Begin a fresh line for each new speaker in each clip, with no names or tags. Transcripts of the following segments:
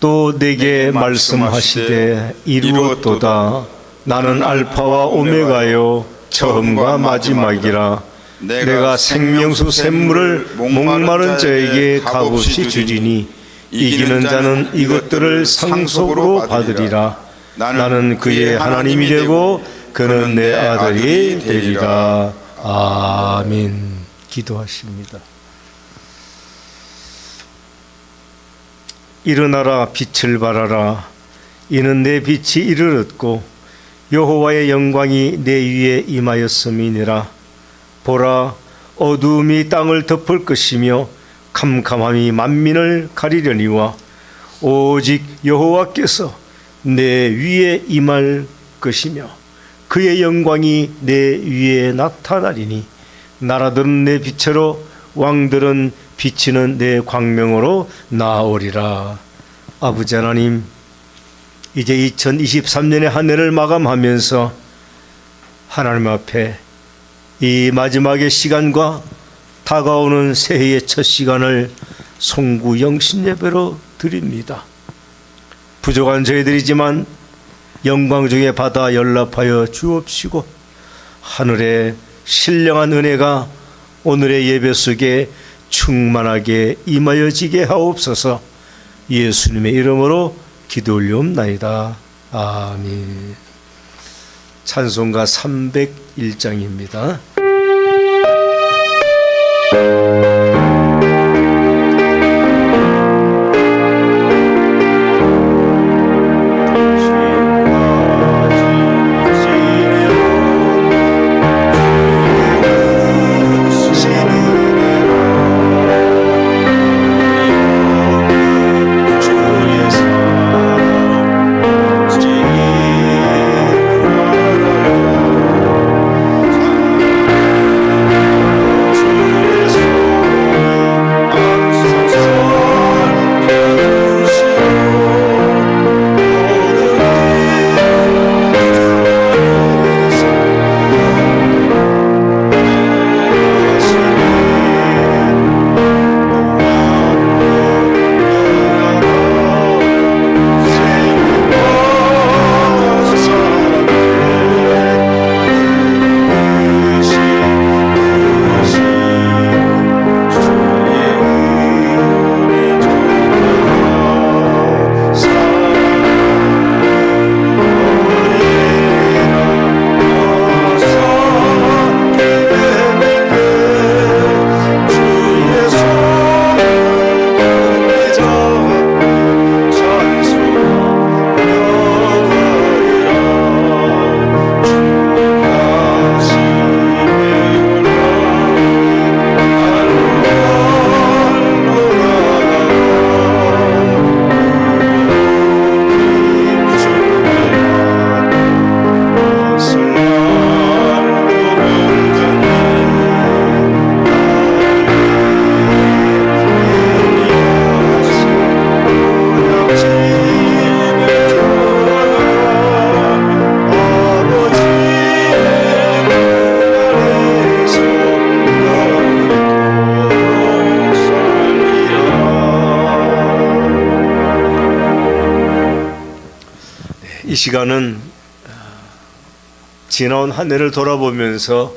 또 내게 말씀하시되 이루었도다. 나는 알파와 오메가요 처음과 마지막이라. 내가 생명수 샘물을 목마른 자에게 값없이 주리니 이기는 자는 이것들을 상속으로 받으리라. 나는 그의 하나님이 되고 그는 내 아들이 되리라. 아멘. 기도하십니다. 일어나라 빛을 발하라. 이는 내 빛이 이르렀고 여호와의 영광이 내 위에 임하였음이니라. 보라, 어두움이 땅을 덮을 것이며 캄캄함이 만민을 가리려니와 오직 여호와께서 내 위에 임할 것이며 그의 영광이 내 위에 나타나리니 나라들은 내 빛으로 왕들은 비치는 내 광명으로 나아오리라. 아버지 하나님, 이제 2023년의 한 해를 마감하면서 하나님 앞에 이 마지막의 시간과 다가오는 새해의 첫 시간을 송구 영신 예배로 드립니다. 부족한 저희들이지만 영광 중에 받아 연락하여 주옵시고 하늘의 신령한 은혜가 오늘의 예배 속에 충만하게 임하여지게 하옵소서. 예수님의 이름으로 기도 올리옵나이다. 아멘. 찬송가 301장입니다. 이 시간은 지나온 한 해를 돌아보면서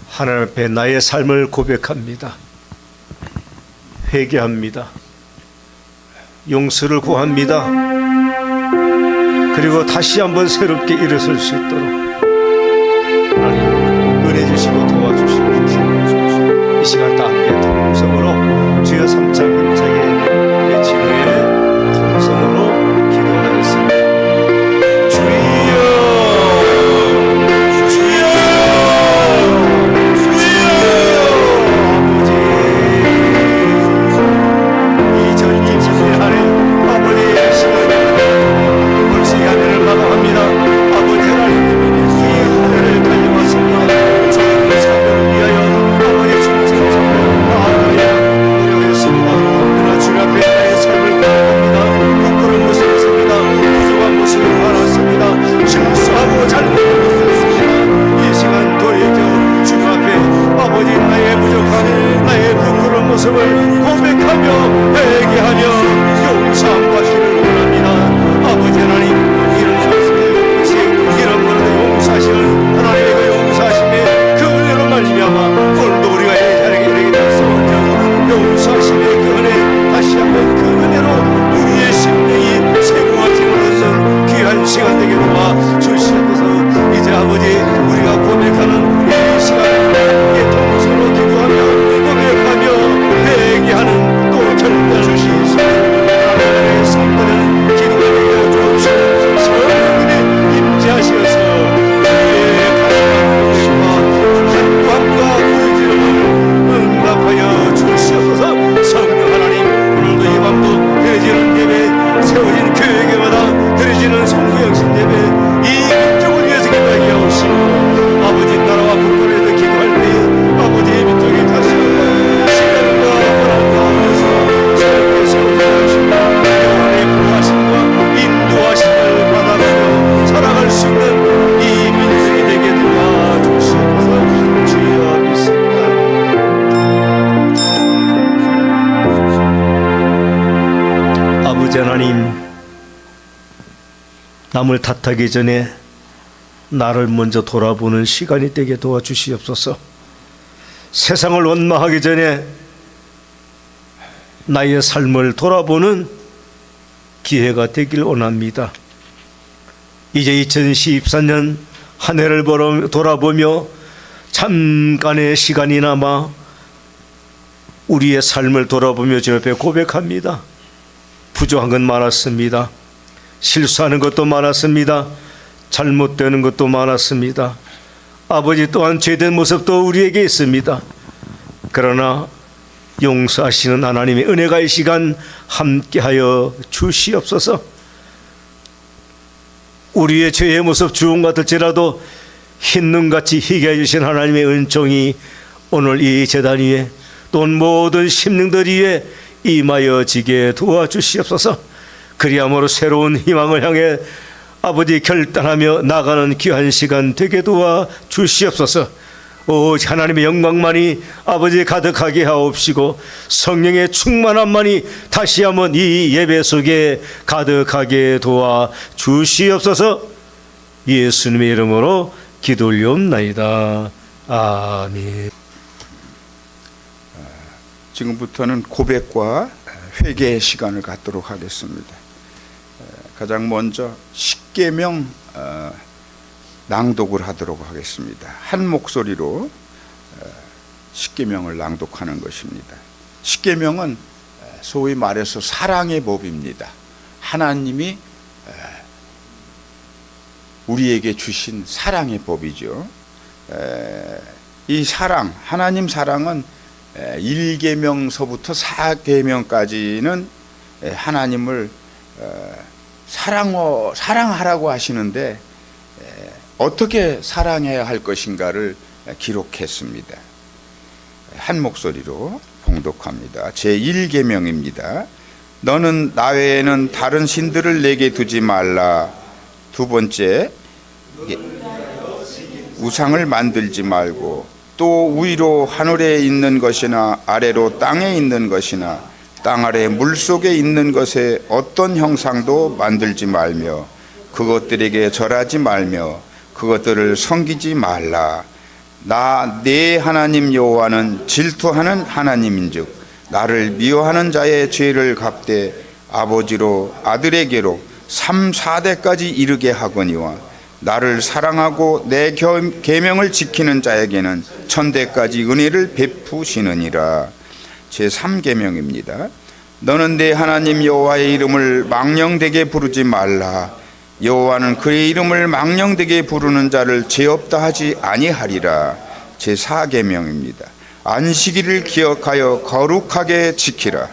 하나님 앞에 나의 삶을 고백합니다. 회개합니다. 용서를 구합니다. 그리고 다시 한번 새롭게 일어설 수 있도록 하나님 은혜 주시고 도와주시옵소서. 이 시간 다 함께 통성으로 주여 삼창 힘차게 외친 후에 통성으로 기도하겠습니다. 모습을 고백하며 회개하며 용서하시기를 원합니다. 아버지 하나님, 이런 것을 이런 것을 용서하시는 하나님의 그 용서하심의 그 은혜로 말미암아 오늘도 우리가 이 자리에 이르게 되었사오니 용서하심의 그 은혜, 다시 한번 그 은혜로 우리의 심령이 새로워짐을 얻는 귀한 시간 되게 도와 주시옵소서. 이제 아버지, 우리가 고백하는 이 시간 통성으로 기도하며 고백하며 회개하는 또 결단 주시옵소서. 하나님의 성도는 기도하며 주옵소서. 성령님의 임재하셔서 우리의 간구와 간구함과 부르짖음을 응답하여 주시옵소서. 성령 하나님, 오늘도 이 밤도 드려지는 예배, 세워진 교회마다 드려지는 성부영신 예배, 이 민족을 위해서 기도하게 하옵시고 아버지 나라와 국가를 위해서 기도할 때 아버지의 민족이 다시 한번 시간과 권한 가운데서 새롭게 세워지게 하시고 영원의 보호하심과 인도하심을 받아가며 살아갈 수 있는 이 민족이 되게 도와주시옵소서. 주여 믿습니다. 아버지 하나님, 남을 탓하기 전에 나를 먼저 돌아보는 시간이 되게 도와주시옵소서. 세상을 원망하기 전에 나의 삶을 돌아보는 기회가 되길 원합니다. 이제 2014년 한 해를 돌아보며 잠깐의 시간이 남아 우리의 삶을 돌아보며 주 앞에 고백합니다. 부족한 건 많았습니다. 실수하는 것도 많았습니다. 잘못되는 것도 많았습니다. 아버지 또한 죄된 모습도 우리에게 있습니다. 그러나 용서하시는 하나님의 은혜가 이 시간 함께하여 주시옵소서. 우리의 죄의 모습 주홍 같을지라도 흰눈같이 희게 해주신 하나님의 은총이 오늘 이 제단 위에 또 모든 심령들 위에 임하여지게 도와주시옵소서. 그리함으로 새로운 희망을 향해 아버지 결단하며 나가는 귀한 시간 되게 도와주시옵소서. 오 하나님의 영광만이 아버지 가득하게 하옵시고 성령의 충만함만이 다시 한번 이 예배 속에 가득하게 도와주시옵소서. 예수님의 이름으로 기도 올리옵나이다. 아멘.
지금부터는 고백과 회개의 시간을 갖도록 하겠습니다. 가장 먼저 십계명 낭독을 하도록 하겠습니다. 한 목소리로 십계명을 낭독하는 것입니다. 십계명은 소위 말해서 사랑의 법입니다. 하나님이 우리에게 주신 사랑의 법이죠. 이 사랑, 하나님 사랑은 1계명서부터 4계명까지는 하나님을 사랑하라고 하시는데 어떻게 사랑해야 할 것인가를 기록했습니다. 한 목소리로 봉독합니다. 제1계명입니다. 너는 나 외에는 다른 신들을 내게 두지 말라. 두 번째, 우상을 만들지 말고 또 위로 하늘에 있는 것이나 아래로 땅에 있는 것이나 땅 아래 물속에 있는 것에 어떤 형상도 만들지 말며 그것들에게 절하지 말며 그것들을 섬기지 말라. 나 내 하나님 여호와는 질투하는 하나님인즉 나를 미워하는 자의 죄를 갚되 아버지로 아들에게로 3, 4대까지 이르게 하거니와 나를 사랑하고 내 계명을 지키는 자에게는 1000대까지 은혜를 베푸시느니라. 제3계명입니다. 너는 내 하나님 여호와의 이름을 망령되게 부르지 말라. 여호와는 그의 이름을 망령되게 부르는 자를 죄 없다 하지 아니하리라. 제4계명입니다. 안식일을 기억하여 거룩하게 지키라.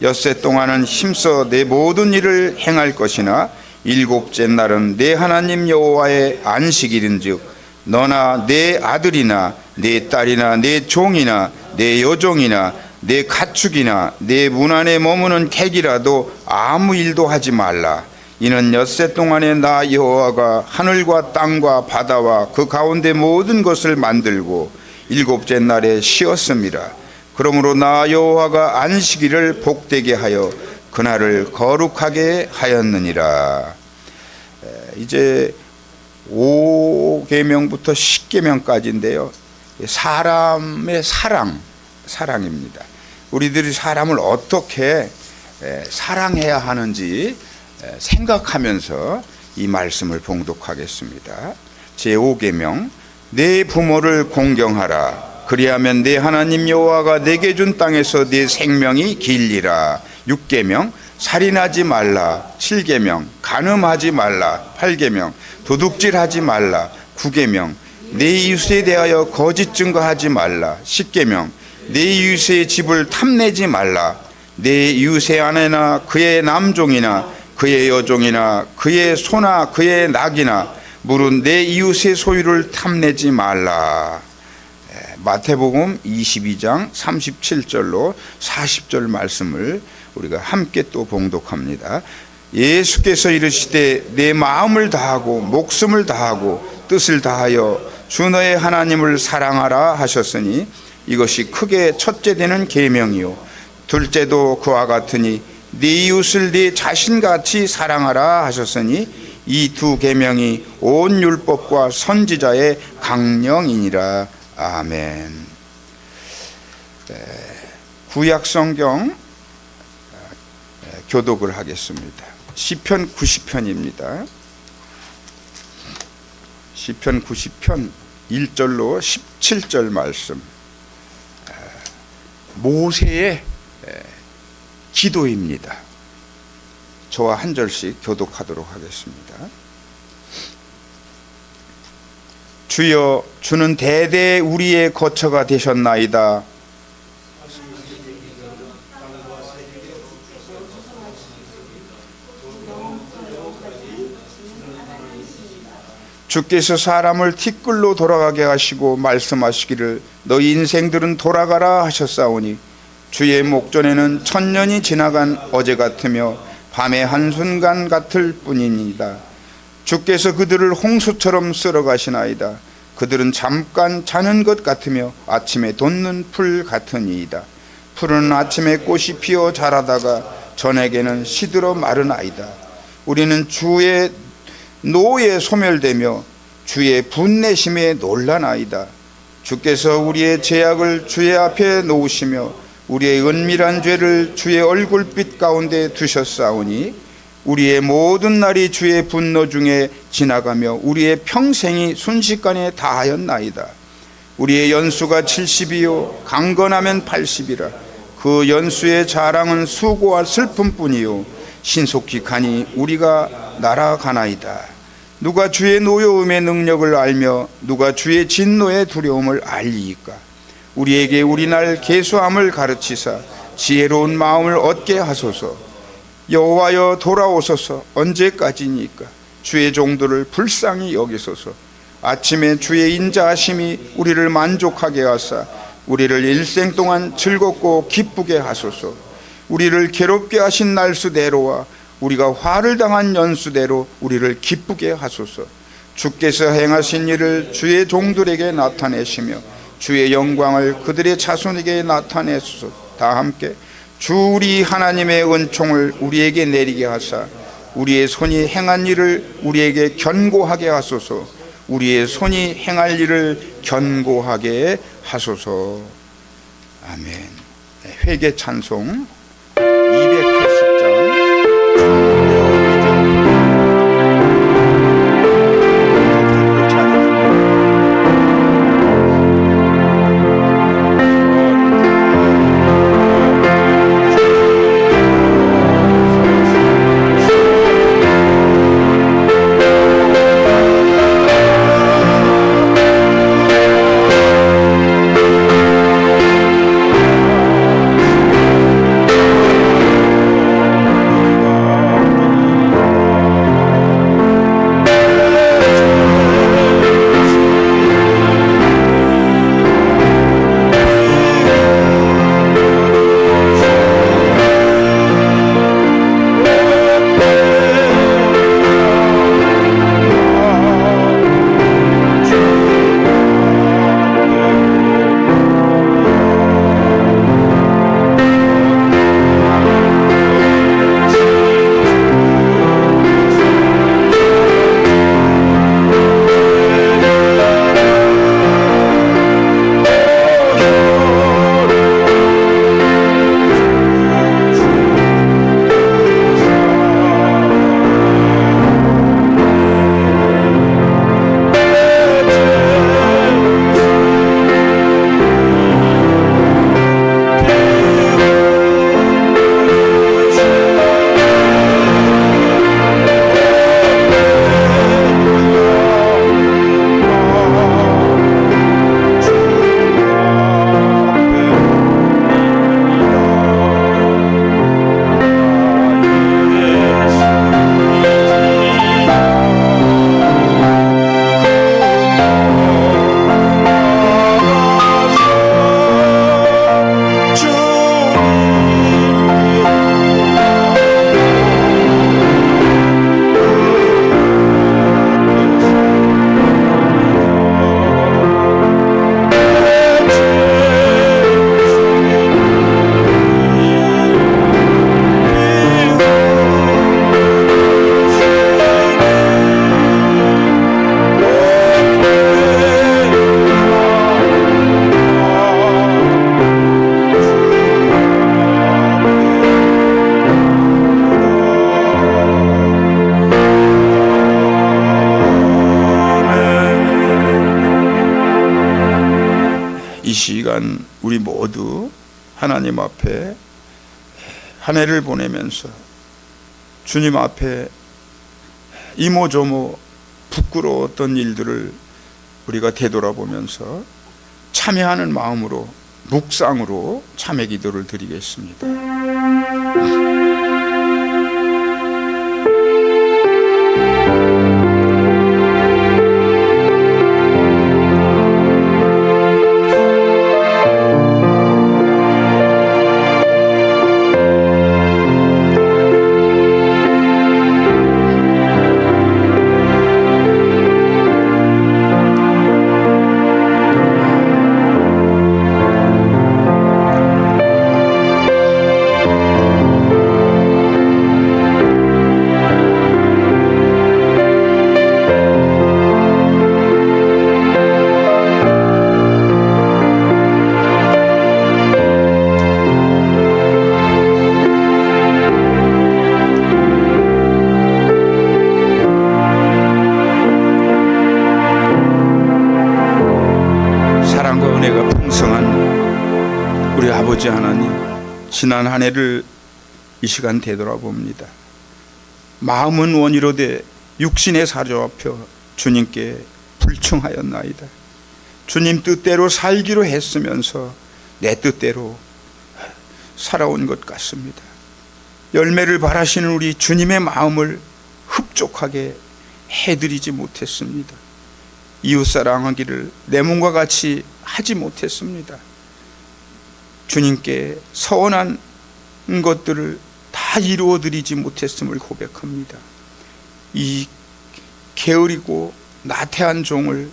엿새 동안은 힘써 내 모든 일을 행할 것이나 일곱째 날은 내 하나님 여호와의 안식일인즉 너나 내 아들이나 내 딸이나 내 종이나 내 여종이나 내 가축이나 내 문 안에 머무는 객이라도 아무 일도 하지 말라. 이는 엿새 동안에 나 여호와가 하늘과 땅과 바다와 그 가운데 모든 것을 만들고 일곱째 날에 쉬었음이라. 그러므로 나 여호와가 안식일을 복되게 하여 그날을 거룩하게 하였느니라. 이제 5계명부터 10계명까지인데요. 사람의 사랑입니다. 우리들이 사람을 어떻게 사랑해야 하는지 생각하면서 이 말씀을 봉독하겠습니다. 제5계명, 내 부모를 공경하라. 그리하면 내 하나님 여호와가 내게 준 땅에서 네 생명이 길리라. 6계명, 살인하지 말라. 7계명, 간음하지 말라. 8계명, 도둑질하지 말라. 9계명, 내 이웃에 대하여 거짓 증거하지 말라. 10계명, 내 이웃의 집을 탐내지 말라. 내 이웃의 아내나 그의 남종이나 그의 여종이나 그의 소나 그의 낙이나 물은 내 이웃의 소유를 탐내지 말라. 마태복음 22장 37절로 40절 말씀을 우리가 함께 또 봉독합니다. 예수께서 이르시되 내 마음을 다하고 목숨을 다하고 뜻을 다하여 주 너의 하나님을 사랑하라 하셨으니 이것이 크게 첫째 되는 계명이요 둘째도 그와 같으니 네 이웃을 네 자신같이 사랑하라 하셨으니 이 두 계명이 온 율법과 선지자의 강령이니라. 아멘. 구약 성경 교독을 하겠습니다. 시편 90편입니다. 시편 90편 1절로 17절 말씀. 모세의 기도입니다. 저와 한 절씩 교독하도록 하겠습니다. 주여, 주는 대대 우리의 거처가 되셨나이다. 주께서 사람을 티끌로 돌아가게 하시고 말씀하시기를 너희 인생들은 돌아가라 하셨사오니 주의 목전에는 천년이 지나간 어제 같으며 밤의 한순간 같을 뿐이니이다. 주께서 그들을 홍수처럼 쓸어가시나이다. 그들은 잠깐 자는 것 같으며 아침에 돋는 풀 같으니이다. 풀은 아침에 꽃이 피어 자라다가 저녁에는 시들어 마르나이다. 우리는 주의 노에 소멸되며 주의 분내심에 놀라나이다. 주께서 우리의 죄악을 주의 앞에 놓으시며 우리의 은밀한 죄를 주의 얼굴빛 가운데 두셨사오니 우리의 모든 날이 주의 분노 중에 지나가며 우리의 평생이 순식간에 다하였나이다. 우리의 연수가 70이요 강건하면 80이라. 그 연수의 자랑은 수고와 슬픔뿐이요 신속히 가니 우리가 날아가나이다. 누가 주의 노여움의 능력을 알며 누가 주의 진노의 두려움을 알리이까. 우리에게 우리날 계수함을 가르치사 지혜로운 마음을 얻게 하소서. 여호와여 돌아오소서. 언제까지니까. 주의 종들을 불쌍히 여기소서. 아침에 주의 인자하심이 우리를 만족하게 하사 우리를 일생 동안 즐겁고 기쁘게 하소서. 우리를 괴롭게 하신 날수대로와 우리가 화를 당한 연수대로 우리를 기쁘게 하소서. 주께서 행하신 일을 주의 종들에게 나타내시며 주의 영광을 그들의 자손에게 나타내소서. 다 함께 주 우리 하나님의 은총을 우리에게 내리게 하사 우리의 손이 행한 일을 우리에게 견고하게 하소서. 우리의 손이 행할 일을 견고하게 하소서. 아멘. 회개 찬송 280장 시간 우리 모두 하나님 앞에 한 해를 보내면서 주님 앞에 이모저모 부끄러웠던 일들을 우리가 되돌아보면서 참회하는 마음으로 묵상으로 참회 기도를 드리겠습니다. 우리 아버지 하나님, 지난 한 해를 이 시간 되돌아봅니다. 마음은 원이로되 육신에 사로잡혀 주님께 불충하였나이다. 주님 뜻대로 살기로 했으면서 내 뜻대로 살아온 것 같습니다. 열매를 바라시는 우리 주님의 마음을 흡족하게 해드리지 못했습니다. 이웃사랑하기를 내 몸과 같이 하지 못했습니다. 주님께 서원한 것들을 다 이루어드리지 못했음을 고백합니다. 이 게으르고 나태한 종을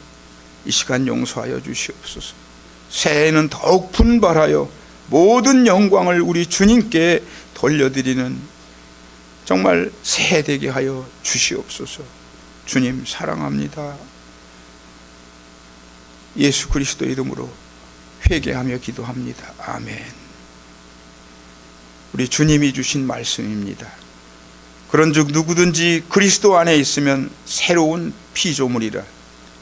이 시간 용서하여 주시옵소서. 새해에는 더욱 분발하여 모든 영광을 우리 주님께 돌려드리는 정말 새해 되게 하여 주시옵소서. 주님 사랑합니다. 예수 그리스도 이름으로 회개하며 기도합니다. 아멘. 우리 주님이 주신 말씀입니다. 그런즉 누구든지 그리스도 안에 있으면 새로운 피조물이라.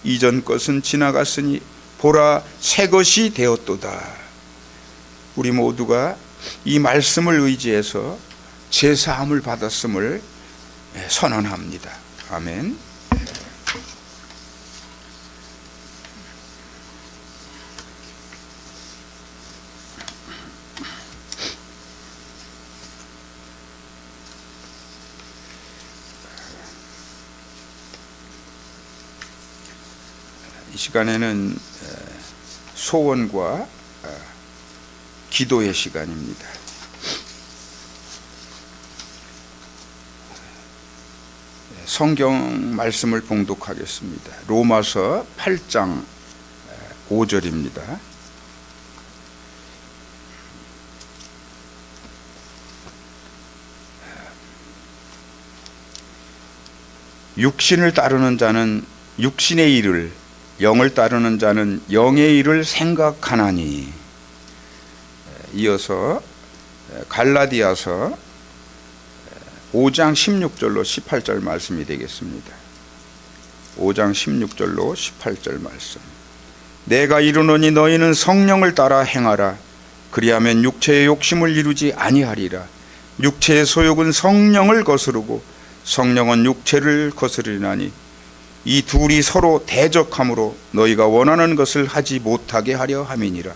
이전 것은 지나갔으니 보라 새 것이 되었도다. 우리 모두가 이 말씀을 의지해서 제사함을 받았음을 선언합니다. 아멘. 이 시간에는 소원과 기도의 시간입니다. 성경 말씀을 봉독하겠습니다. 로마서 8장 5절입니다. 육신을 따르는 자는 육신의 일을, 영을 따르는 자는 영의 일을 생각하나니. 이어서 갈라디아서 5장 16절로 18절 말씀이 되겠습니다. 5장 16절로 18절 말씀. 내가 이르노니 너희는 성령을 따라 행하라. 그리하면 육체의 욕심을 이루지 아니하리라. 육체의 소욕은 성령을 거스르고 성령은 육체를 거스르나니 이 둘이 서로 대적함으로 너희가 원하는 것을 하지 못하게 하려 함이니라.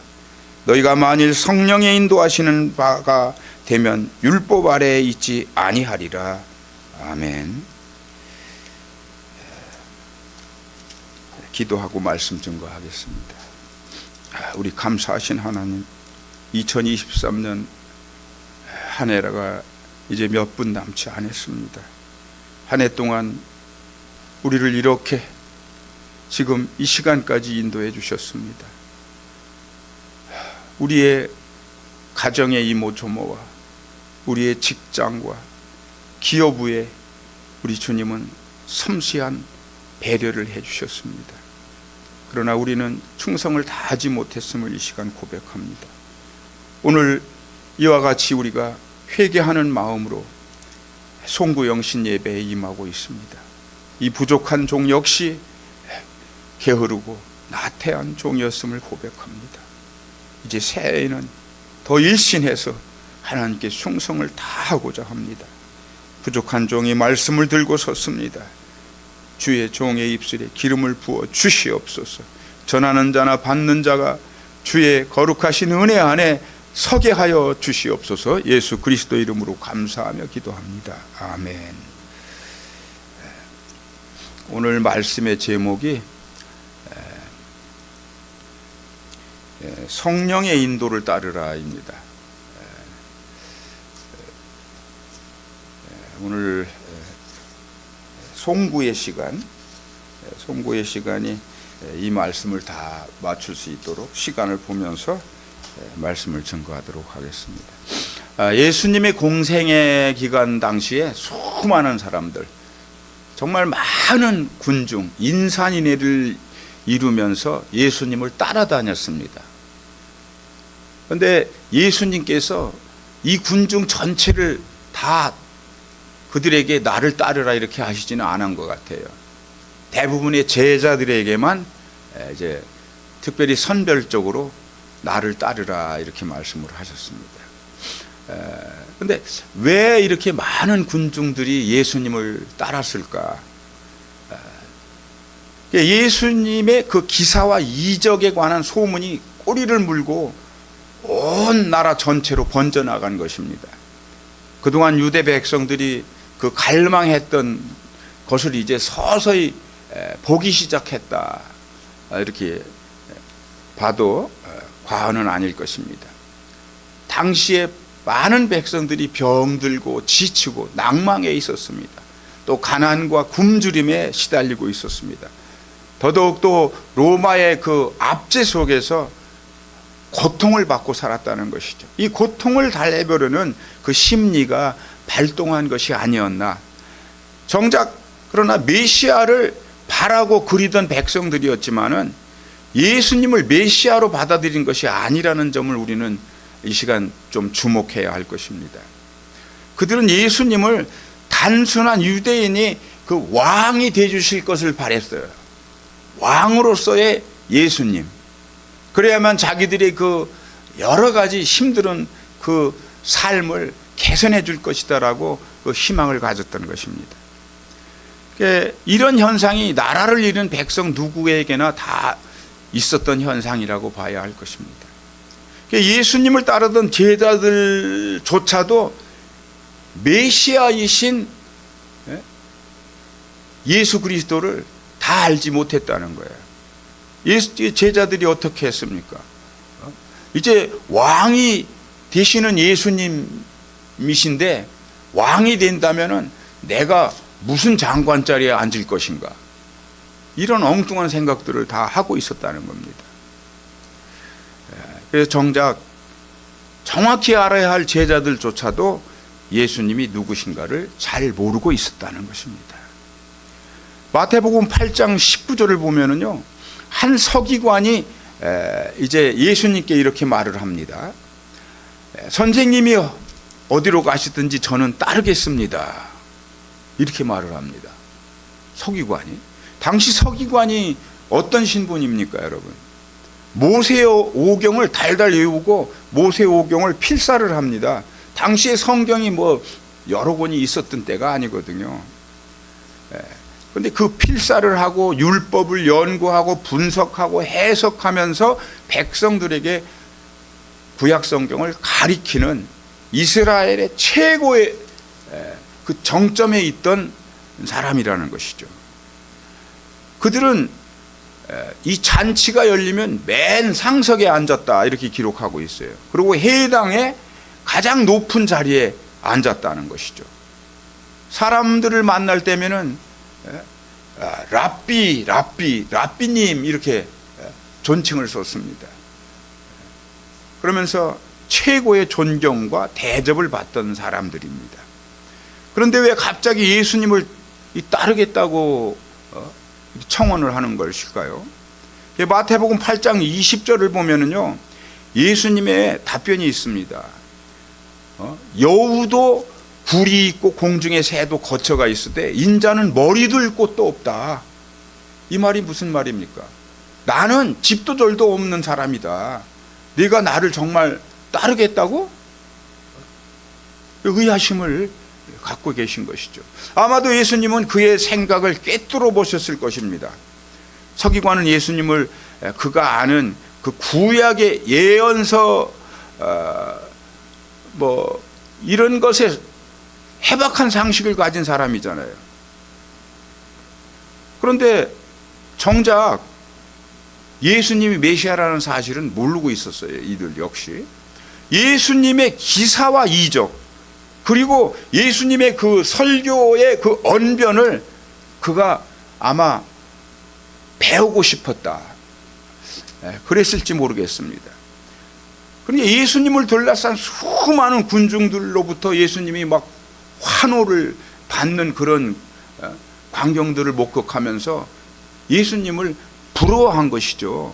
너희가 만일 성령의 인도하시는 바가 되면 율법 아래에 있지 아니하리라. 아멘. 기도하고 말씀 증거하겠습니다. 우리 감사하신 하나님, 2023년 한 해가 이제 몇 분 남지 않았습니다. 한 해 동안 우리를 이렇게 지금 이 시간까지 인도해 주셨습니다. 우리의 가정의 이모저모와 우리의 직장과 기업부에 우리 주님은 섬세한 배려를 해 주셨습니다. 그러나 우리는 충성을 다하지 못했음을 이 시간 고백합니다. 오늘 이와 같이 우리가 회개하는 마음으로 송구영신 예배에 임하고 있습니다. 이 부족한 종 역시 게으르고 나태한 종이었음을 고백합니다. 이제 새해에는 더 일신해서 하나님께 충성을 다하고자 합니다. 부족한 종이 말씀을 들고 섰습니다. 주의 종의 입술에 기름을 부어 주시옵소서. 전하는 자나 받는 자가 주의 거룩하신 은혜 안에 서게 하여 주시옵소서. 예수 그리스도 이름으로 감사하며 기도합니다. 아멘. 오늘 말씀의 제목이 성령의 인도를 따르라입니다. 오늘 송구의 시간이 이 말씀을 다 맞출 수 있도록 시간을 보면서 말씀을 증거하도록 하겠습니다. 예수님의 공생의 기간 당시에 수많은 사람들, 정말 많은 군중, 인산인해를 이루면서 예수님을 따라다녔습니다. 그런데 예수님께서 이 군중 전체를 다 그들에게 나를 따르라 이렇게 하시지는 않은 것 같아요. 대부분의 제자들에게만 이제 특별히 선별적으로 나를 따르라 이렇게 말씀을 하셨습니다. 그런데 왜 이렇게 많은 군중들이 예수님을 따랐을까? 예수님의 그 기사와 이적에 관한 소문이 꼬리를 물고 온 나라 전체로 번져나간 것입니다. 그동안 유대 백성들이 그 갈망했던 것을 이제 서서히 보기 시작했다, 이렇게 봐도 과언은 아닐 것입니다. 당시에 많은 백성들이 병들고 지치고 낭망에 있었습니다. 또 가난과 굶주림에 시달리고 있었습니다. 더더욱 또 로마의 그 압제 속에서 고통을 받고 살았다는 것이죠. 이 고통을 달래보려는 그 심리가 발동한 것이 아니었나. 정작 그러나 메시아를 바라고 그리던 백성들이었지만은 예수님을 메시아로 받아들인 것이 아니라는 점을 우리는 이 시간 좀 주목해야 할 것입니다. 그들은 예수님을 단순한 유대인이 그 왕이 되어주실 것을 바랬어요. 왕으로서의 예수님. 그래야만 자기들의 그 여러 가지 힘든 그 삶을 개선해 줄 것이다라고 그 희망을 가졌던 것입니다. 이런 현상이 나라를 잃은 백성 누구에게나 다 있었던 현상이라고 봐야 할 것입니다. 예수님을 따르던 제자들조차도 메시아이신 예수 그리스도를 다 알지 못했다는 거예요. 제자들이 어떻게 했습니까? 이제 왕이 되시는 예수님이신데 왕이 된다면은 내가 무슨 장관 자리에 앉을 것인가? 이런 엉뚱한 생각들을 다 하고 있었다는 겁니다. 그래서 정작 정확히 알아야 할 제자들조차도 예수님이 누구신가를 잘 모르고 있었다는 것입니다. 마태복음 8장 19절을 보면은요, 한 서기관이 이제 예수님께 이렇게 말을 합니다. 선생님이 어디로 가시든지 저는 따르겠습니다. 이렇게 말을 합니다. 서기관이. 당시 서기관이 어떤 신분입니까, 여러분? 모세의 오경을 달달 외우고 모세의 오경을 필사를 합니다. 당시에 성경이 뭐 여러 권이 있었던 때가 아니거든요. 그런데 그 필사를 하고 율법을 연구하고 분석하고 해석하면서 백성들에게 구약 성경을 가리키는 이스라엘의 최고의 그 정점에 있던 사람이라는 것이죠. 그들은 이 잔치가 열리면 맨 상석에 앉았다 이렇게 기록하고 있어요. 그리고 해당의 가장 높은 자리에 앉았다는 것이죠. 사람들을 만날 때면은 랍비님 이렇게 존칭을 썼습니다. 그러면서 최고의 존경과 대접을 받던 사람들입니다. 그런데 왜 갑자기 예수님을 따르겠다고 청원을 하는 것일까요? 마태복음 8장 20절을 보면은요, 예수님의 답변이 있습니다. 여우도 굴이 있고 공중에 새도 거처가 있으되 인자는 머리 둘 곳도 없다. 이 말이 무슨 말입니까? 나는 집도 절도 없는 사람이다. 네가 나를 정말 따르겠다고? 의아심을 갖고 계신 것이죠. 아마도 예수님은 그의 생각을 꿰뚫어 보셨을 것입니다. 서기관은 예수님을 그가 아는 그 구약의 예언서 이런 것에 해박한 상식을 가진 사람이잖아요. 그런데 정작 예수님이 메시아라는 사실은 모르고 있었어요. 이들 역시 예수님의 기사와 이적, 그리고 예수님의 그 설교의 그 언변을 그가 아마 배우고 싶었다, 그랬을지 모르겠습니다. 그런데 예수님을 둘러싼 수많은 군중들로부터 예수님이 막 환호를 받는 그런 광경들을 목격하면서 예수님을 부러워한 것이죠.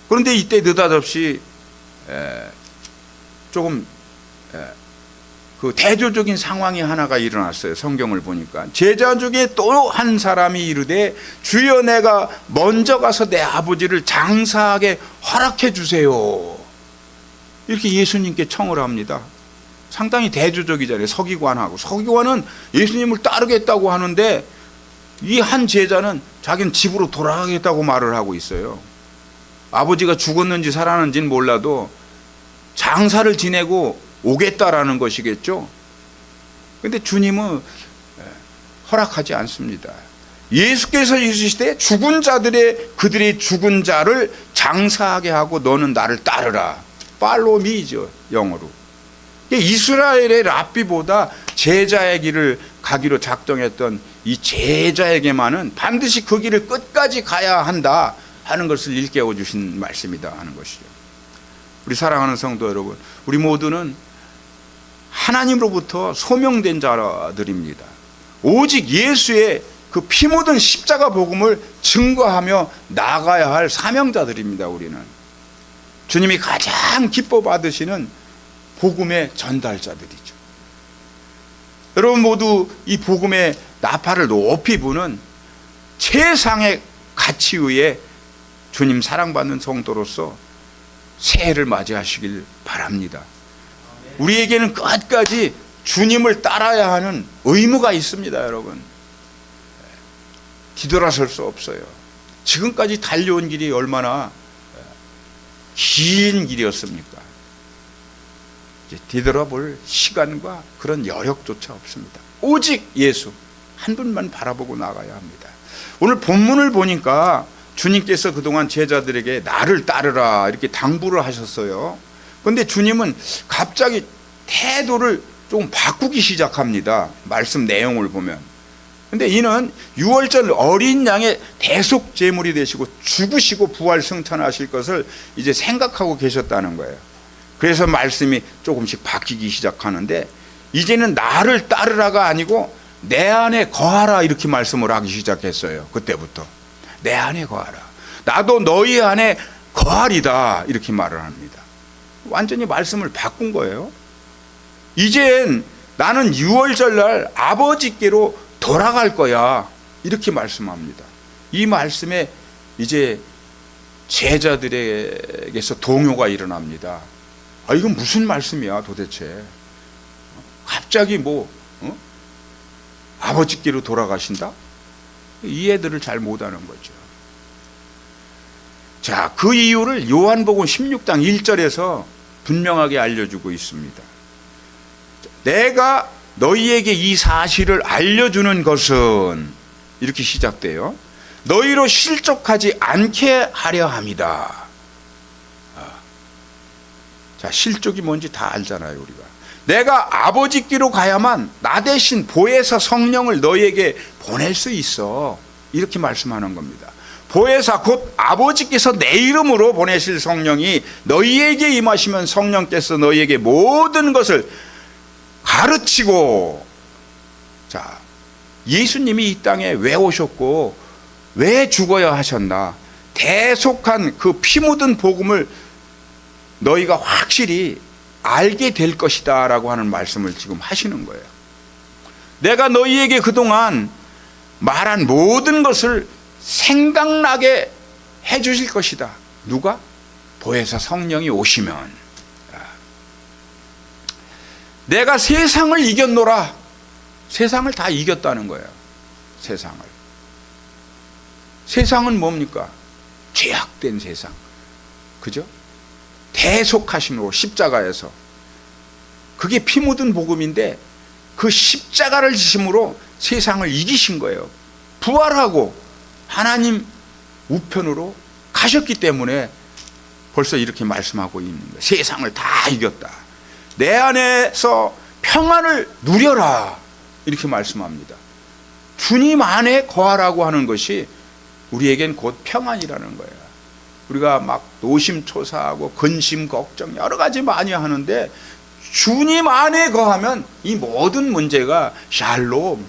그런데 이때 느닷없이 조금 그 대조적인 상황이 하나가 일어났어요. 성경을 보니까 제자 중에 또 한 사람이 이르되 주여 내가 먼저 가서 내 아버지를 장사하게 허락해 주세요, 이렇게 예수님께 청을 합니다. 상당히 대조적이잖아요. 서기관은 예수님을 따르겠다고 하는데 이 한 제자는 자기는 집으로 돌아가겠다고 말을 하고 있어요. 아버지가 죽었는지 살았는지는 몰라도 장사를 지내고 오겠다라는 것이겠죠. 그런데 주님은 허락하지 않습니다. 예수께서 이르시되 죽은 자들의 그들의 죽은 자를 장사하게 하고 너는 나를 따르라. 팔로미죠, 영어로. 이스라엘의 랍비보다 제자의 길을 가기로 작정했던 이 제자에게만은 반드시 그 길을 끝까지 가야 한다 하는 것을 일깨워 주신 말씀이다 하는 것이죠. 우리 사랑하는 성도 여러분, 우리 모두는 하나님으로부터 소명된 자들입니다. 오직 예수의 그 피 묻은 십자가 복음을 증거하며 나가야 할 사명자들입니다. 우리는 주님이 가장 기뻐 받으시는 복음의 전달자들이죠. 여러분 모두 이 복음의 나팔을 높이 부는 최상의 가치 위에 주님 사랑받는 성도로서 새해를 맞이하시길 바랍니다. 우리에게는 끝까지 주님을 따라야 하는 의무가 있습니다. 여러분, 뒤돌아설 수 없어요. 지금까지 달려온 길이 얼마나 긴 길이었습니까? 이제 뒤돌아볼 시간과 그런 여력조차 없습니다. 오직 예수 한 분만 바라보고 나가야 합니다. 오늘 본문을 보니까 주님께서 그동안 제자들에게 나를 따르라 이렇게 당부를 하셨어요. 그런데 주님은 갑자기 태도를 조금 바꾸기 시작합니다. 말씀 내용을 보면. 그런데 이는 유월절 어린 양의 대속 제물이 되시고 죽으시고 부활 승천하실 것을 이제 생각하고 계셨다는 거예요. 그래서 말씀이 조금씩 바뀌기 시작하는데 이제는 나를 따르라가 아니고 내 안에 거하라 이렇게 말씀을 하기 시작했어요. 그때부터 내 안에 거하라, 나도 너희 안에 거하리다 이렇게 말을 합니다. 완전히 말씀을 바꾼 거예요. 이젠 나는 유월절날 아버지께로 돌아갈 거야 이렇게 말씀합니다. 이 말씀에 이제 제자들에게서 동요가 일어납니다. 아, 이건 무슨 말씀이야 도대체? 갑자기 아버지께로 돌아가신다? 이해들을 잘 못하는 거죠. 자, 그 이유를 요한복음 16장 1절에서 분명하게 알려주고 있습니다. 내가 너희에게 이 사실을 알려주는 것은 이렇게 시작돼요. 너희로 실족하지 않게 하려 함이다. 자, 실족이 뭔지 다 알잖아요, 우리가. 내가 아버지께로 가야만 나 대신 보혜사 성령을 너희에게 보낼 수 있어. 이렇게 말씀하는 겁니다. 보혜사 곧 아버지께서 내 이름으로 보내실 성령이 너희에게 임하시면 성령께서 너희에게 모든 것을 가르치고. 자, 예수님이 이 땅에 왜 오셨고 왜 죽어야 하셨나? 대속한 그 피 묻은 복음을 너희가 확실히 알게 될 것이다 라고 하는 말씀을 지금 하시는 거예요. 내가 너희에게 그동안 말한 모든 것을 생각나게 해 주실 것이다. 누가? 보혜사 성령이 오시면 내가 세상을 이겼노라. 세상을 다 이겼다는 거예요. 세상은 뭡니까? 죄악된 세상, 그죠? 대속하심으로 십자가에서, 그게 피 묻은 복음인데 그 십자가를 지심으로 세상을 이기신 거예요. 부활하고 하나님 우편으로 가셨기 때문에 벌써 이렇게 말씀하고 있는 거예요. 세상을 다 이겼다. 내 안에서 평안을 누려라, 이렇게 말씀합니다. 주님 안에 거하라고 하는 것이 우리에겐 곧 평안이라는 거예요. 우리가 막 노심초사하고 근심 걱정 여러 가지 많이 하는데 주님 안에 거하면 이 모든 문제가 샬롬,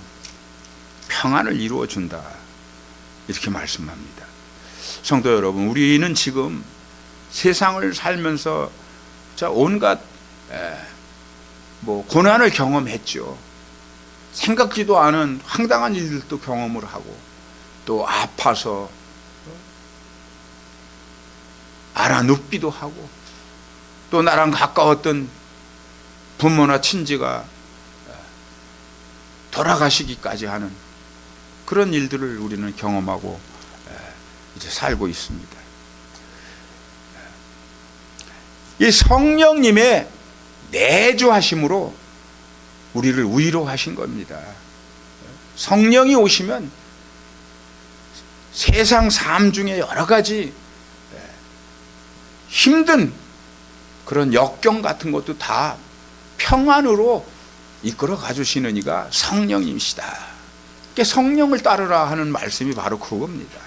평안을 이루어 준다, 이렇게 말씀합니다. 성도 여러분, 우리는 지금 세상을 살면서 온갖 고난을 경험했죠. 생각지도 않은 황당한 일들도 경험을 하고, 또 아파서 알아눕기도 하고, 또 나랑 가까웠던 부모나 친지가 돌아가시기까지 하는 그런 일들을 우리는 경험하고 이제 살고 있습니다. 이 성령님의 내주하심으로 우리를 위로하신 겁니다. 성령이 오시면 세상 삶 중에 여러 가지 힘든 그런 역경 같은 것도 다 평안으로 이끌어 가주시는 이가 성령님이시다. 그러니까 성령을 따르라 하는 말씀이 바로 그겁니다.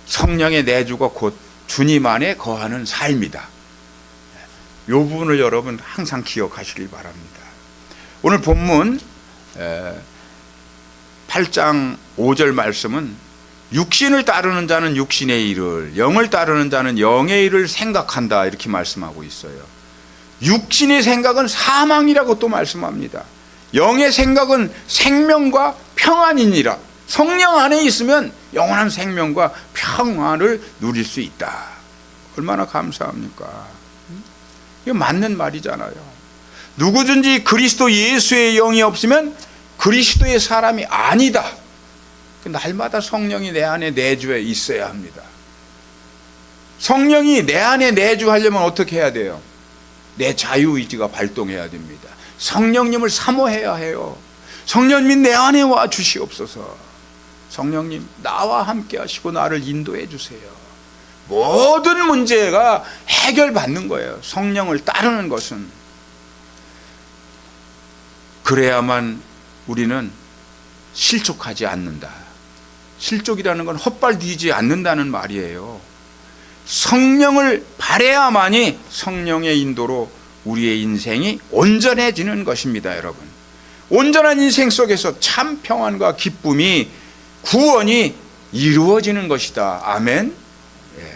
성령의 내주가 곧 주님 안에 거하는 삶이다. 이 부분을 여러분 항상 기억하시길 바랍니다. 오늘 본문 8장 5절 말씀은 육신을 따르는 자는 육신의 일을, 영을 따르는 자는 영의 일을 생각한다, 이렇게 말씀하고 있어요. 육신의 생각은 사망이라고 또 말씀합니다. 영의 생각은 생명과 평안이니라. 성령 안에 있으면 영원한 생명과 평안을 누릴 수 있다. 얼마나 감사합니까? 이거 맞는 말이잖아요. 누구든지 그리스도 예수의 영이 없으면 그리스도의 사람이 아니다. 날마다 성령이 내 안에 내주해 있어야 합니다. 성령이 내 안에 내주하려면 어떻게 해야 돼요? 내 자유의지가 발동해야 됩니다. 성령님을 사모해야 해요. 성령님 내 안에 와 주시옵소서. 성령님 나와 함께 하시고 나를 인도해 주세요. 모든 문제가 해결받는 거예요. 성령을 따르는 것은. 그래야만 우리는 실족하지 않는다. 실족이라는 건 헛발디지 않는다는 말이에요. 성령을 바라야만이 성령의 인도로 우리의 인생이 온전해지는 것입니다, 여러분. 온전한 인생 속에서 참 평안과 기쁨이, 구원이 이루어지는 것이다. 아멘. 예.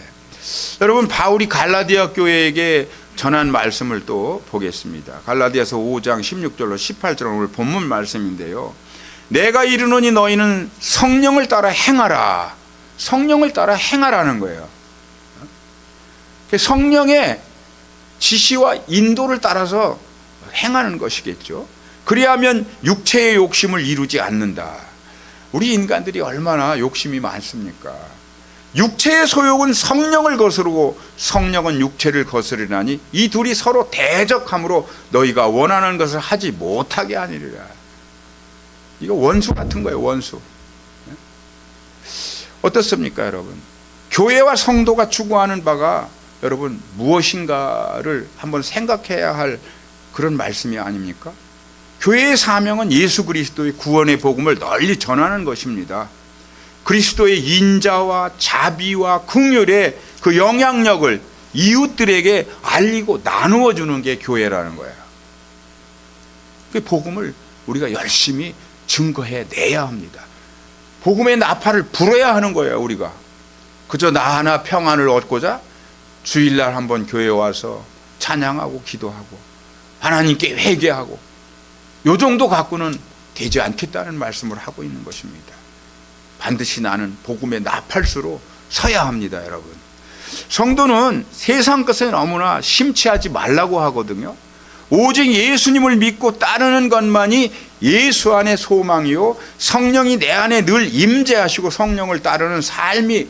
여러분, 바울이 갈라디아 교회에게 전한 말씀을 또 보겠습니다. 갈라디아서 5장 16절로 18절 오늘 본문 말씀인데요. 내가 이르노니 너희는 성령을 따라 행하라. 성령을 따라 행하라는 거예요. 성령의 지시와 인도를 따라서 행하는 것이겠죠. 그리하면 육체의 욕심을 이루지 않는다. 우리 인간들이 얼마나 욕심이 많습니까? 육체의 소욕은 성령을 거스르고 성령은 육체를 거스르나니 이 둘이 서로 대적함으로 너희가 원하는 것을 하지 못하게 하니라. 이거 원수 같은 거예요, 원수. 어떻습니까, 여러분? 교회와 성도가 추구하는 바가 여러분 무엇인가를 한번 생각해야 할 그런 말씀이 아닙니까? 교회의 사명은 예수 그리스도의 구원의 복음을 널리 전하는 것입니다. 그리스도의 인자와 자비와 긍휼의 그 영향력을 이웃들에게 알리고 나누어 주는 게 교회라는 거예요. 그 복음을 우리가 열심히 증거해 내야 합니다. 복음의 나팔을 불어야 하는 거예요. 우리가 그저 나 하나 평안을 얻고자 주일날 한번 교회에 와서 찬양하고 기도하고 하나님께 회개하고 요 정도 갖고는 되지 않겠다는 말씀을 하고 있는 것입니다. 반드시 나는 복음의 나팔수로 서야 합니다. 여러분, 성도는 세상 것에 너무나 심취하지 말라고 하거든요. 오직 예수님을 믿고 따르는 것만이 예수 안의 소망이요 성령이 내 안에 늘 임재하시고 성령을 따르는 삶이다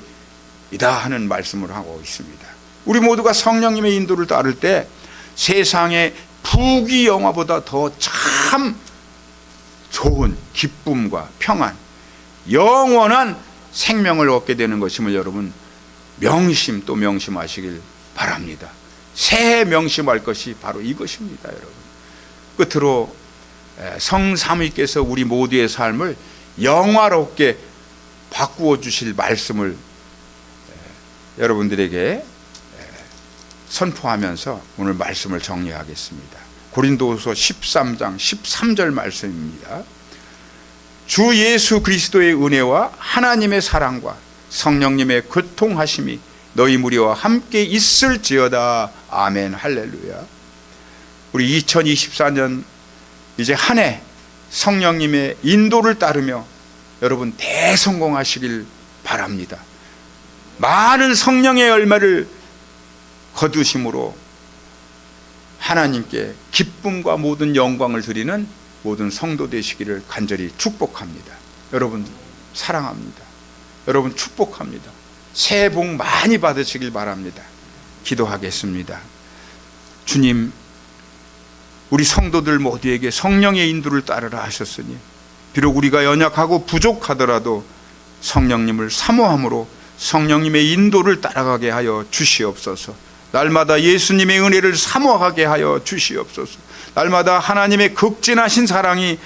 하는 말씀을 하고 있습니다. 우리 모두가 성령님의 인도를 따를 때 세상의 부귀영화보다 더 참 좋은 기쁨과 평안, 영원한 생명을 얻게 되는 것임을 여러분 명심 또 명심하시길 바랍니다. 새해 명심할 것이 바로 이것입니다. 여러분, 끝으로 성삼위께서 우리 모두의 삶을 영화롭게 바꾸어 주실 말씀을 여러분들에게 선포하면서 오늘 말씀을 정리하겠습니다. 고린도후서 13장 13절 말씀입니다. 주 예수 그리스도의 은혜와 하나님의 사랑과 성령님의 교통하심이 너희 무리와 함께 있을지어다. 아멘. 할렐루야. 우리 2024년 이제 한 해 성령님의 인도를 따르며 여러분 대성공하시길 바랍니다. 많은 성령의 열매를 거두심으로 하나님께 기쁨과 모든 영광을 드리는 모든 성도 되시기를 간절히 축복합니다. 여러분 사랑합니다. 여러분 축복합니다. 새해 복 많이 받으시길 바랍니다. 기도하겠습니다. 주님, 우리 성도들 모두에게 성령의 인도를 따르라 하셨으니 비록 우리가 연약하고 부족하더라도 성령님을 사모함으로 성령님의 인도를 따라가게 하여 주시옵소서. 날마다 예수님의 은혜를 사모하게 하여 주시옵소서. 날마다 하나님의 극진하신 사랑이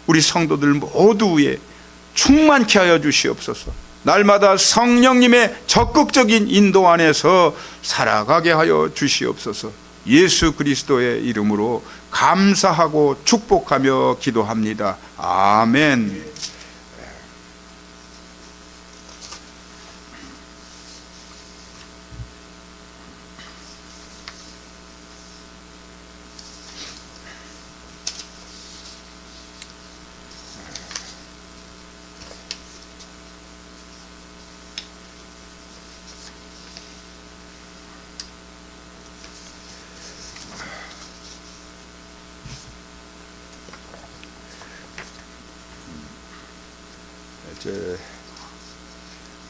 우리 성도들 모두에 충만케 하여 주시옵소서. 날마다 성령님의 적극적인 인도 안에서 살아가게 하여 주시옵소서. 예수 그리스도의 이름으로 감사하고 축복하며 기도합니다. 아멘.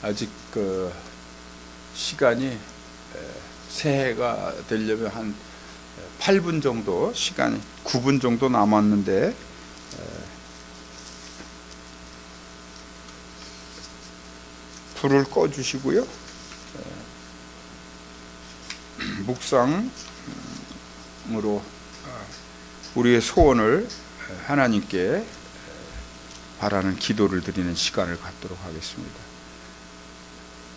아직 시간이 새해가 되려면 한 8분 정도 시간이 9분 정도 남았는데 불을 꺼 주시고요. 묵상으로 우리의 소원을 하나님께 바라는 기도를 드리는 시간을 갖도록 하겠습니다.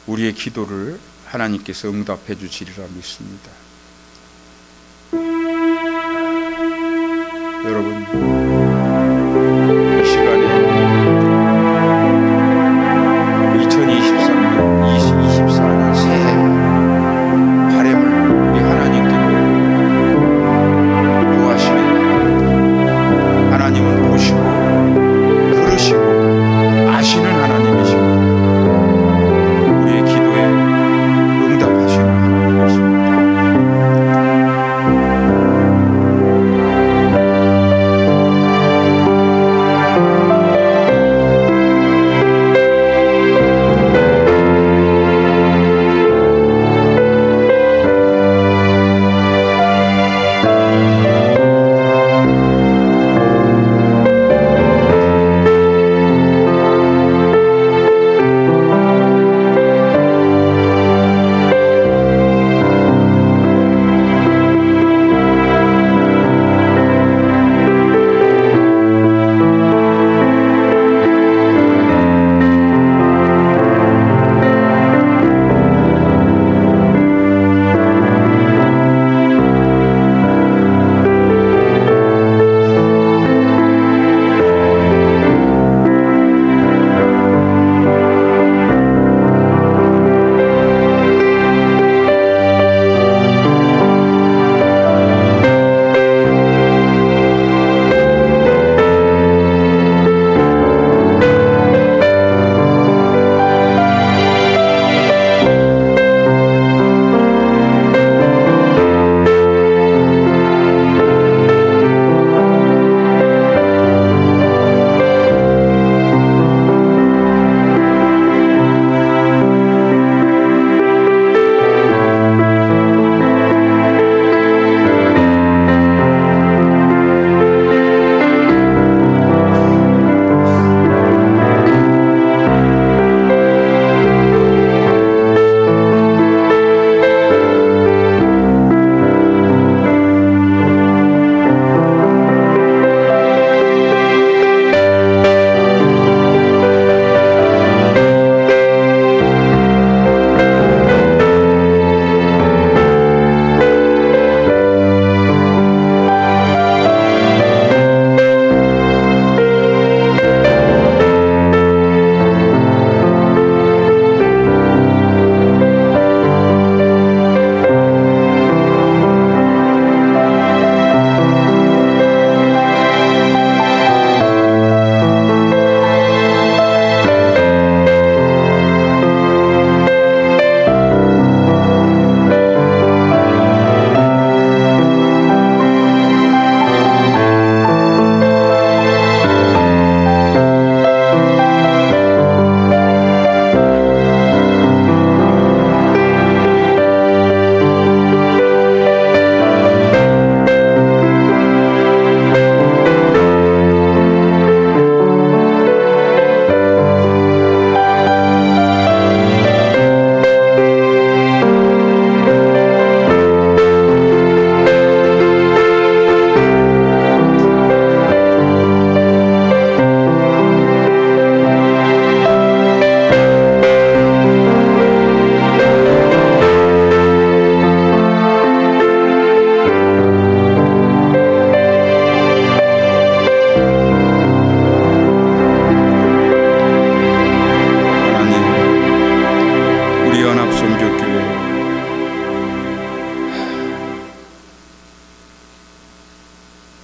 우리의 기도를 하나님께서 응답해 주시리라 믿습니다. 여러분, 이 시간에 2024년 새해 바람을 우리 하나님께 구하시길 바랍니다. 하나님은 보시고 들으시고 아시는 하나님이십니다. 우리의 기도에 응답하시는 하나님이십니다.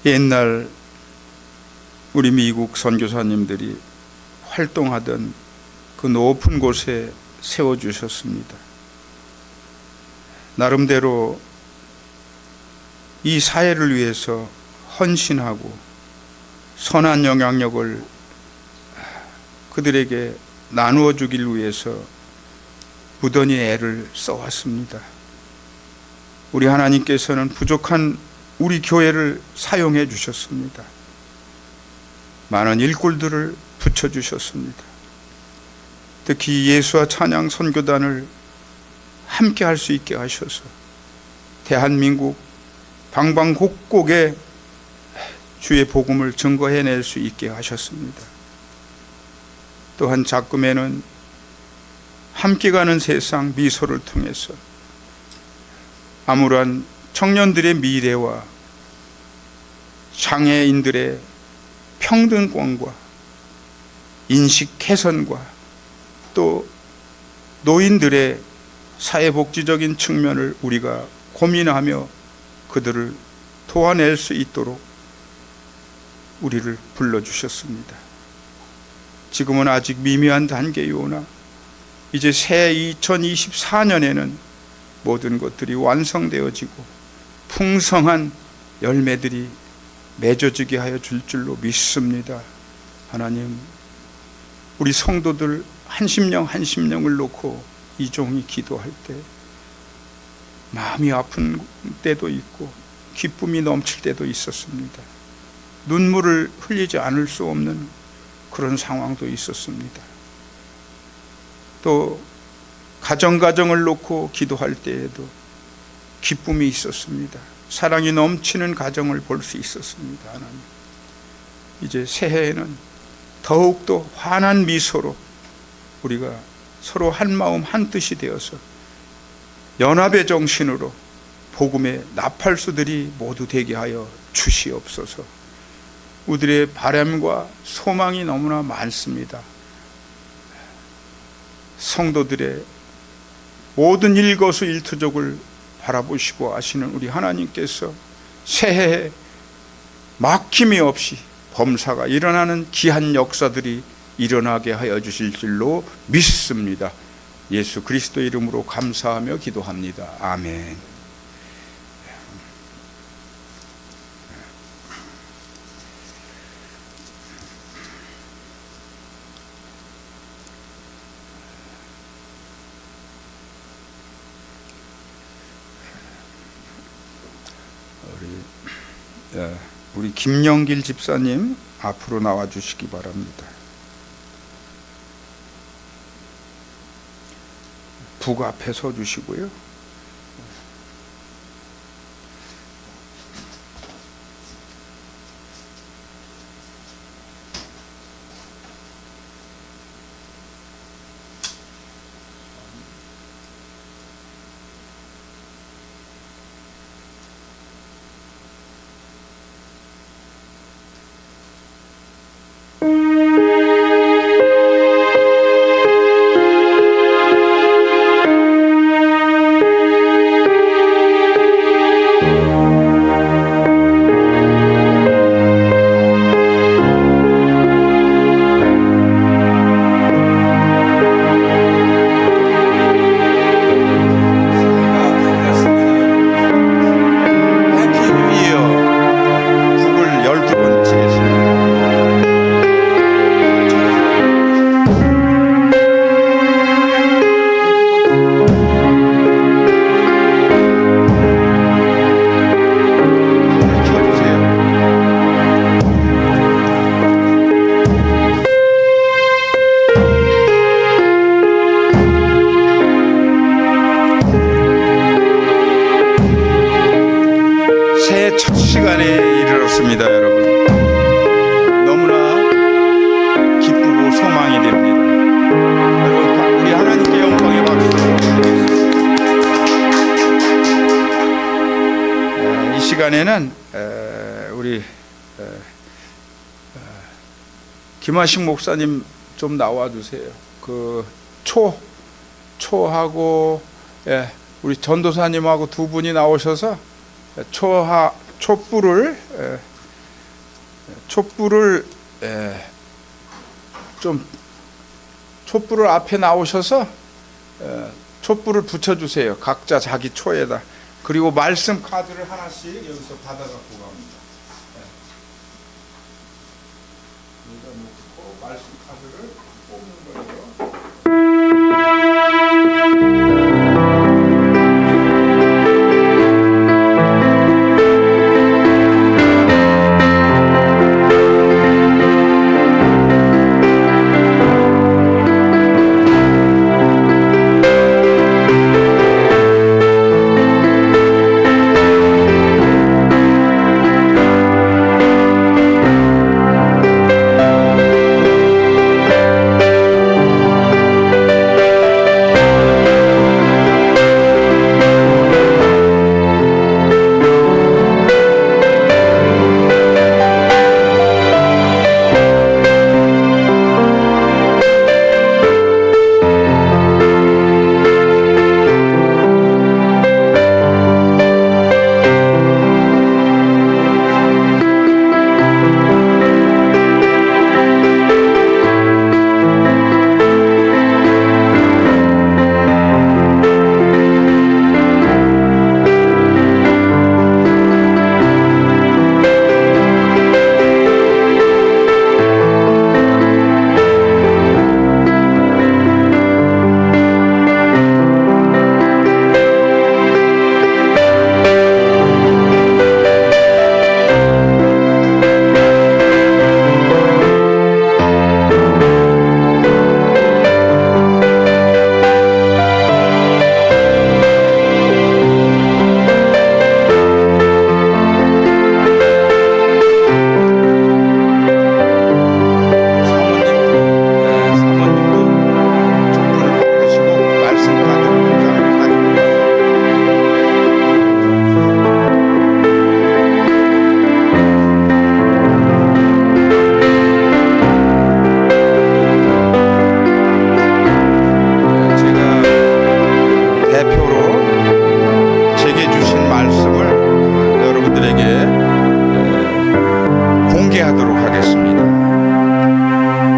옛날 우리 미국 선교사님들이 활동하던 그 높은 곳에 세워주셨습니다. 나름대로 이 사회를 위해서 헌신하고 선한 영향력을 그들에게 나누어 주길 위해서 무던히 애를 써왔습니다. 우리 하나님께서는 부족한 우리 교회를 사용해 주셨습니다. 많은 일꾼들을 붙여주셨습니다. 특히 예수와 찬양 선교단을 함께 할 수 있게 하셔서 대한민국 방방곡곡에 주의 복음을 증거해낼 수 있게 하셨습니다. 또한 작금에는 함께 가는 세상 미소를 통해서 암울한 청년들의 미래와 장애인들의 평등권과 인식 개선과 또 노인들의 사회복지적인 측면을 우리가 고민하며 그들을 도와낼 수 있도록 우리를 불러주셨습니다. 지금은 아직 미미한 단계이오나 이제 새 2024년에는 모든 것들이 완성되어지고 풍성한 열매들이 맺어지게 하여 줄 줄로 믿습니다. 하나님, 우리 성도들 한 심령을 놓고 이 종이 기도할 때 마음이 아픈 때도 있고 기쁨이 넘칠 때도 있었습니다. 눈물을 흘리지 않을 수 없는 그런 상황도 있었습니다. 또 가정을 놓고 기도할 때에도 기쁨이 있었습니다. 사랑이 넘치는 가정을 볼 수 있었습니다. 하나님, 이제 새해에는 더욱더 환한 미소로 우리가 서로 한 마음 한 뜻이 되어서 연합의 정신으로 복음의 나팔수들이 모두 되게 하여 주시옵소서. 우리의 바람과 소망이 너무나 많습니다. 성도들의 모든 일거수일투족을 바라보시고 아시는 우리 하나님께서 새해에 막힘이 없이 범사가 일어나는 귀한 역사들이 일어나게 하여 주실 줄로 믿습니다. 예수 그리스도 이름으로 감사하며 기도합니다. 아멘. 우리 김영길 집사님 앞으로 나와 주시기 바랍니다. 북 앞에 서 주시고요. 첫 시간에 이르렀습니다. 여러분, 너무나 기쁘고 소망이 됩니다. 여러분, 우리 하나님께 영광의 박수 드리겠습니다. 이 시간에는 우리 김하식 목사님 좀 나와주세요. 그 초하고 우리 전도사님하고 두 분이 나오셔서 촛불을 촛불을 촛불을 앞에 나오셔서 촛불을 붙여주세요. 각자 자기 초에다. 그리고 말씀 카드를 하나씩 여기서 받아갖고 갑니다. 여기다 놓고 말씀 카드를 뽑는 거예요.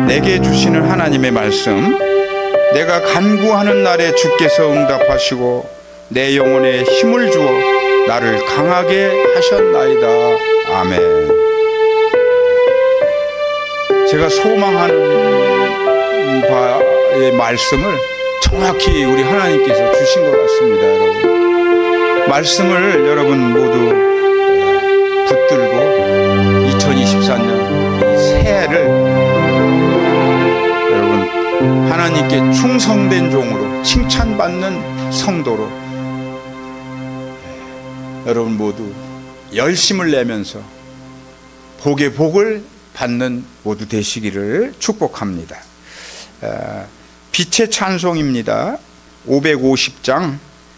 내게 주시는 하나님의 말씀, 내가 간구하는 날에 주께서 응답하시고 내 영혼에 힘을 주어 나를 강하게 하셨나이다. 아멘. 제가 소망하는 바의 말씀을 정확히 우리 하나님께서 주신 것 같습니다. 여러분, 말씀을 여러분 모두 붙들고 2024년 이 새해를 여러분 하나님께 충성된 종으로 칭찬받는 성도로 여러분 모두 열심을 내면서 복의 복을 받는 모두 되시기를 축복합니다. 빛의 찬송입니다. 550장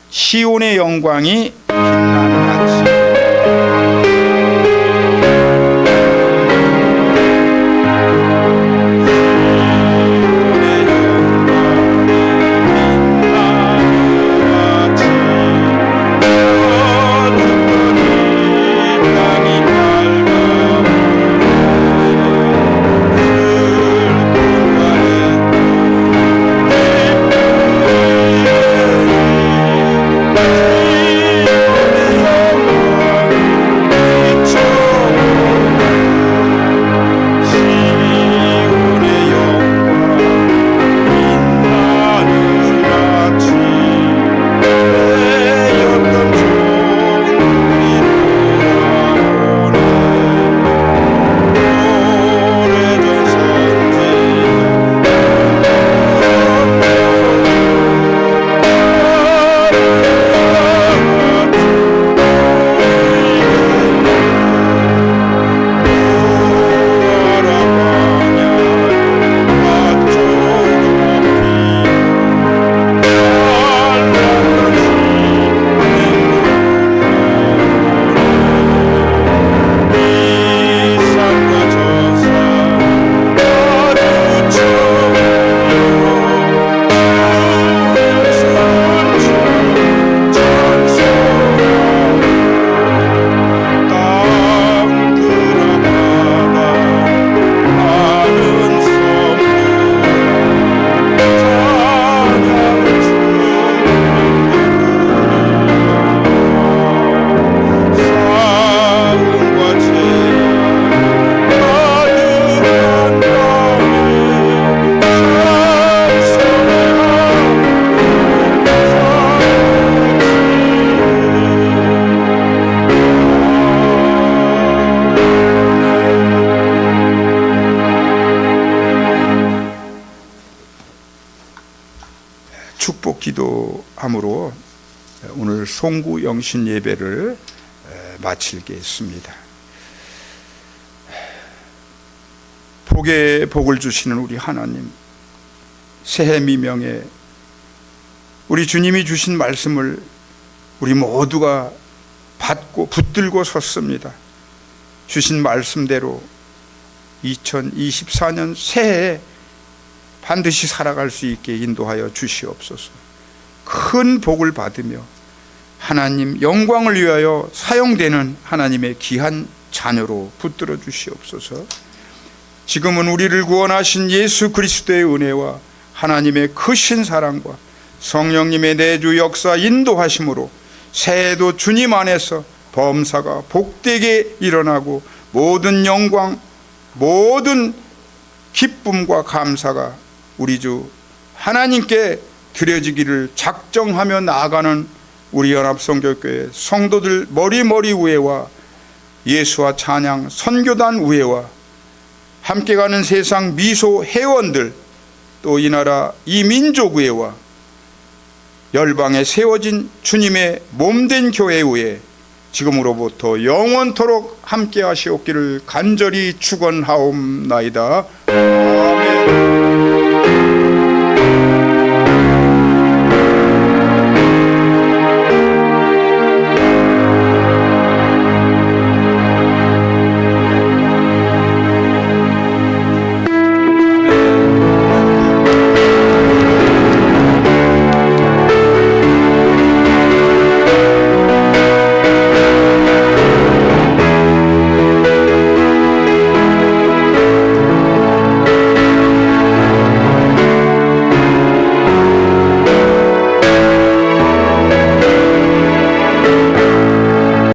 시온의 영광이 빛나는 아침. 송구 영신 예배를 마치겠습니다. 복에 복을 주시는 우리 하나님, 새해 미명에 우리 주님이 주신 말씀을 우리 모두가 받고 붙들고 섰습니다. 주신 말씀대로 2024년 새해에 반드시 살아갈 수 있게 인도하여 주시옵소서. 큰 복을 받으며 하나님 영광을 위하여 사용되는 하나님의 귀한 자녀로 붙들어 주시옵소서. 지금은 우리를 구원하신 예수 그리스도의 은혜와 하나님의 크신 사랑과 성령님의 내주 역사 인도하심으로 새해도 주님 안에서 범사가 복되게 일어나고 모든 영광, 모든 기쁨과 감사가 우리 주 하나님께 드려지기를 작정하며 나아가는 우리 연합성교교회 성도들 머리 위에와 예수와 찬양 선교단 위에와 함께 가는 세상 미소 회원들, 또 이 나라 이 민족 위에와 열방에 세워진 주님의 몸된 교회 위에 지금으로부터 영원토록 함께 하시옵기를 간절히 축원하옵나이다. 아멘.